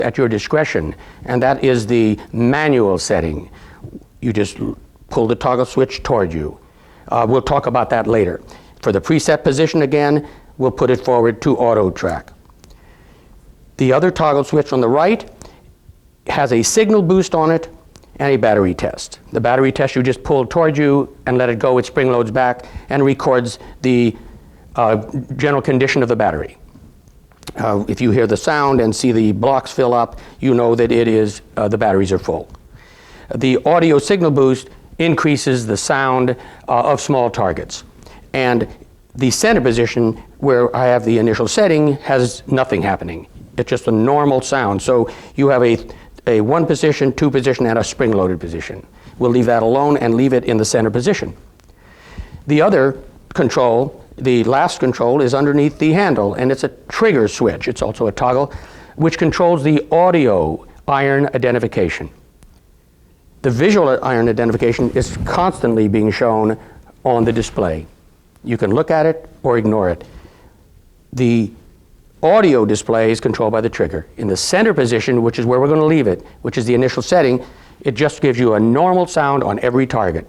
at your discretion, and that is the manual setting. You just pull the toggle switch toward you. We'll talk about that later. For the preset position again, we'll put it forward to auto track. The other toggle switch on the right has a signal boost on it and a battery test. The battery test you just pull toward you and let it go, it spring loads back and records the general condition of the battery. If you hear the sound and see the blocks fill up, you know that it is, the batteries are full. The audio signal boost increases the sound of small targets. And the center position, where I have the initial setting, has nothing happening. It's just a normal sound. So you have a 1 position, 2 position, and a spring-loaded position. We'll leave that alone and leave it in the center position. The other control, the last control, is underneath the handle, and it's a trigger switch. It's also a toggle, which controls the audio iron identification. The visual iron identification is constantly being shown on the display. You can look at it or ignore it. The audio display is controlled by the trigger. In the center position, which is where we're going to leave it, which is the initial setting, it just gives you a normal sound on every target.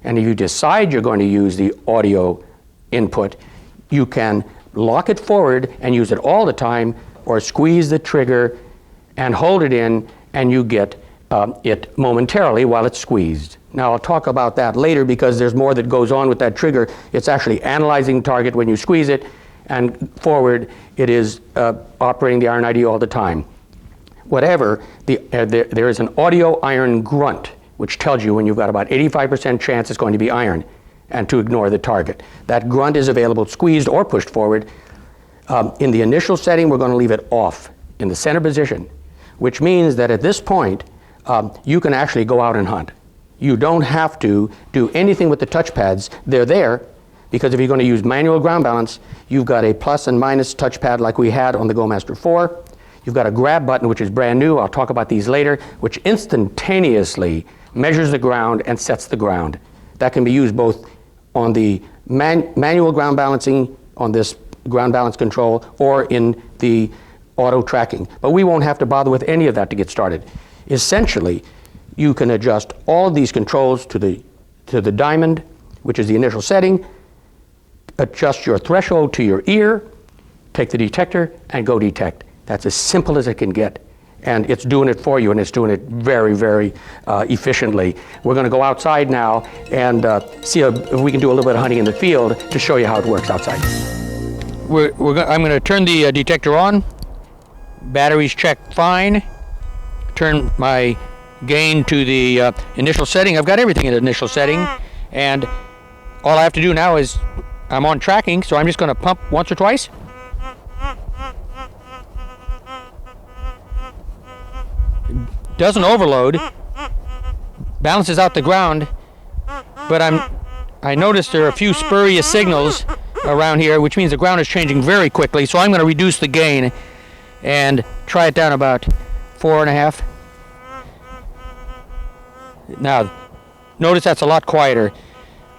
And if you decide you're going to use the audio input, you can lock it forward and use it all the time, or squeeze the trigger and hold it in, and you get it momentarily while it's squeezed. Now I'll talk about that later because there's more that goes on with that trigger. It's actually analyzing target when you squeeze it, and forward it is operating the iron ID all the time. Whatever, there is an audio iron grunt, which tells you when you've got about 85% chance it's going to be iron, and to ignore the target. That grunt is available squeezed or pushed forward. In the initial setting, we're going to leave it off in the center position, which means that at this point, you can actually go out and hunt. You don't have to do anything with the touchpads. They're there because if you're going to use manual ground balance, you've got a plus and minus touchpad like we had on the Go Master 4. You've got a grab button, which is brand new. I'll talk about these later, which instantaneously measures the ground and sets the ground. That can be used both on the manual ground balancing, on this ground balance control, or in the auto tracking. But we won't have to bother with any of that to get started. Essentially, you can adjust all of these controls to the diamond, which is the initial setting, adjust your threshold to your ear, take the detector, and go detect. That's as simple as it can get. And it's doing it for you, and it's doing it very, very efficiently. We're going to go outside now and see if we can do a little bit of hunting in the field to show you how it works outside. I'm going to turn the detector on. Batteries checked fine. Turn my gain to the initial setting. I've got everything in the initial setting, and all I have to do now is I'm on tracking, so I'm just going to pump once or twice. Doesn't overload, balances out the ground, but I noticed there are a few spurious signals around here, which means the ground is changing very quickly, so I'm going to reduce the gain and try it down about 4.5. Now, notice that's a lot quieter.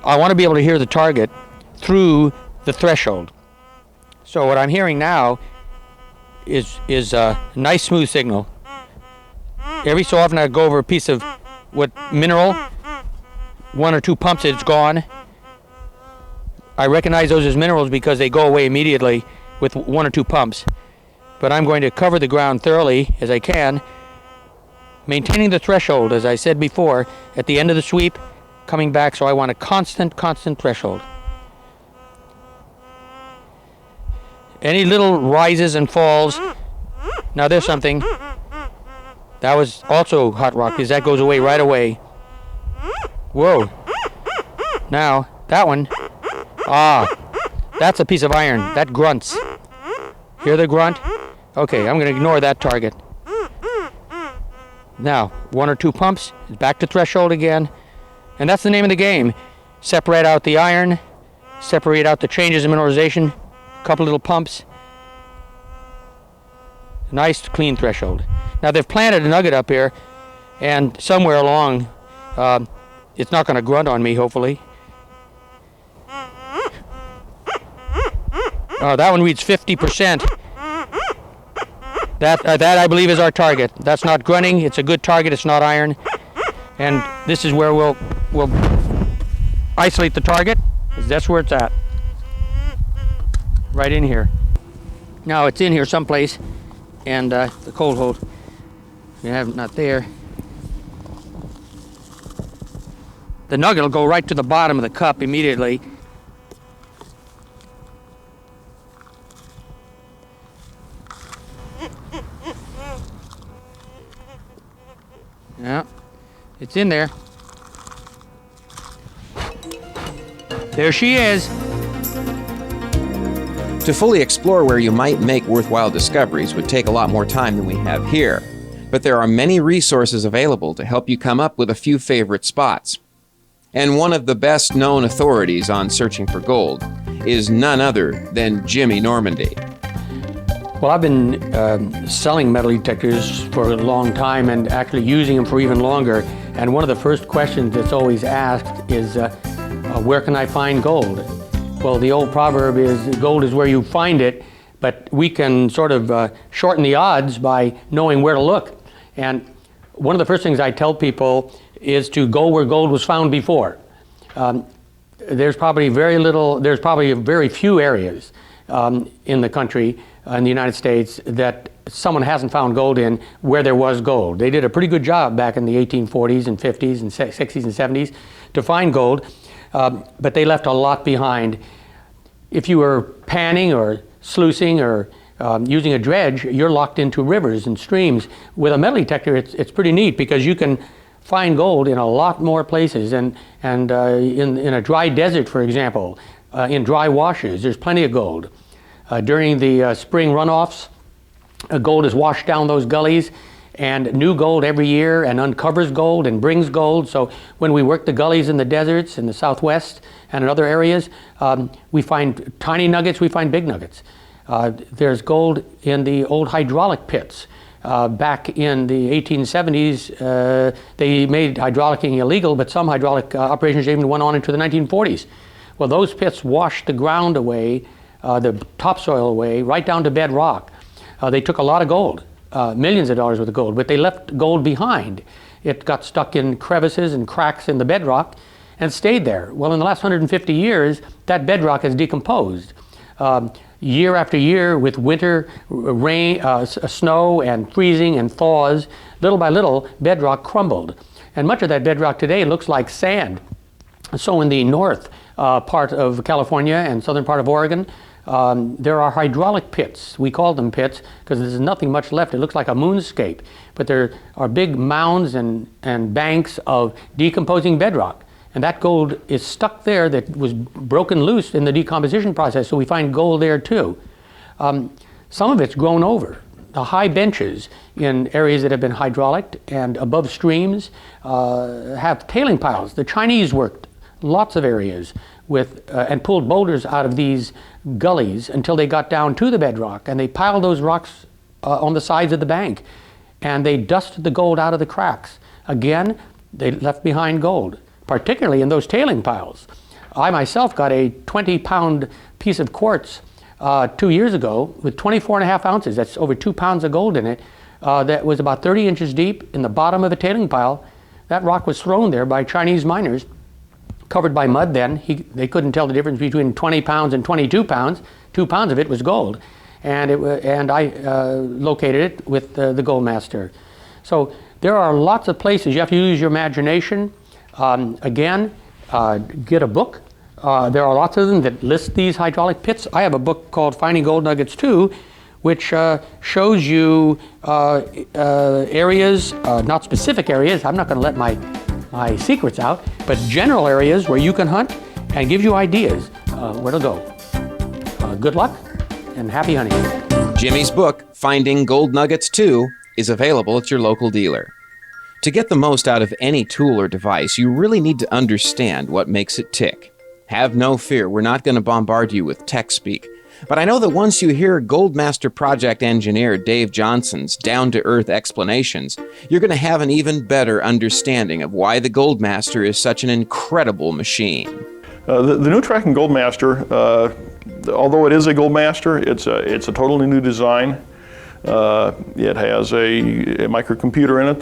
I want to be able to hear the target through the threshold. So what I'm hearing now is a nice smooth signal. Every so often I go over a piece of what mineral, 1 or 2 pumps, it's gone. I recognize those as minerals because they go away immediately with 1 or 2 pumps. But I'm going to cover the ground thoroughly as I can, maintaining the threshold, as I said before, at the end of the sweep, coming back, so I want a constant threshold. Any little rises and falls, now there's something. That was also hot rock, because that goes away right away. Whoa. Now, that one, that's a piece of iron. That grunts. Hear the grunt? Okay, I'm going to ignore that target. Now, 1 or 2 pumps, back to threshold again. And that's the name of the game. Separate out the iron, separate out the changes in mineralization, a couple little pumps. Nice, clean threshold. Now, they've planted a nugget up here, and somewhere along, it's not going to grunt on me, hopefully. That one reads 50%. That I believe is our target. That's not grunting. It's a good target. It's not iron. And this is where we'll isolate the target. That's where it's at. Right in here. Now it's in here someplace, and the cold hold. You have it not there. The nugget will go right to the bottom of the cup immediately. Yeah, it's in there. There she is. To fully explore where you might make worthwhile discoveries would take a lot more time than we have here, but there are many resources available to help you come up with a few favorite spots. And one of the best known authorities on searching for gold is none other than Jimmy Normandy. Well, I've been selling metal detectors for a long time and actually using them for even longer. And one of the first questions that's always asked is, where can I find gold? Well, the old proverb is, gold is where you find it, but we can sort of shorten the odds by knowing where to look. And one of the first things I tell people is to go where gold was found before. There's probably very few areas in the country, in the United States, that someone hasn't found gold in where there was gold. They did a pretty good job back in the 1840s and 50s and 60s and 70s to find gold, but they left a lot behind. If you were panning or sluicing or using a dredge, you're locked into rivers and streams. With a metal detector, it's pretty neat because you can find gold in a lot more places. And in a dry desert, for example, in dry washes, there's plenty of gold. During the spring runoffs, gold is washed down those gullies, and new gold every year, and uncovers gold and brings gold. So when we work the gullies in the deserts in the Southwest and in other areas, we find tiny nuggets, we find big nuggets. There's gold in the old hydraulic pits. Back in the 1870s, they made hydraulicking illegal, but some hydraulic operations even went on into the 1940s. Well, those pits washed the ground away, the topsoil away, right down to bedrock. They took a lot of gold, millions of dollars worth of gold, but they left gold behind. It got stuck in crevices and cracks in the bedrock and stayed there. Well, in the last 150 years, that bedrock has decomposed. Year after year, with winter, rain, snow and freezing and thaws, little by little, bedrock crumbled. And much of that bedrock today looks like sand. So in the north part of California and southern part of Oregon, there are hydraulic pits. We call them pits because there's nothing much left. It looks like a moonscape. But there are big mounds and banks of decomposing bedrock. And that gold is stuck there that was broken loose in the decomposition process, so we find gold there too. Some of it's grown over. The high benches in areas that have been hydraulic and above streams have tailing piles. The Chinese worked lots of areas with and pulled boulders out of these gullies until they got down to the bedrock, and they piled those rocks on the sides of the bank, and they dusted the gold out of the cracks. Again, they left behind gold, particularly in those tailing piles. I myself got a 20-pound piece of quartz 2 years ago with 24.5 ounces. That's over 2 pounds of gold in it. That was about 30 inches deep in the bottom of a tailing pile. That rock was thrown there by Chinese miners, covered by mud then. They couldn't tell the difference between 20 pounds and 22 pounds. 2 pounds of it was gold. And I located it with the Gold Master. So there are lots of places. You have to use your imagination. Again, get a book. There are lots of them that list these hydraulic pits. I have a book called Finding Gold Nuggets 2, which shows you areas, not specific areas. I'm not going to let my secrets out, but general areas where you can hunt, and gives you ideas where to go. Good luck and happy hunting. Jimmy's book, Finding Gold Nuggets 2, is available at your local dealer. To get the most out of any tool or device, you really need to understand what makes it tick. Have no fear, we're not going to bombard you with tech speak. But I know that once you hear Goldmaster project engineer Dave Johnson's down-to-earth explanations, you're going to have an even better understanding of why the Goldmaster is such an incredible machine. The new tracking Goldmaster, although it is a Goldmaster, it's a totally new design. It has a microcomputer in it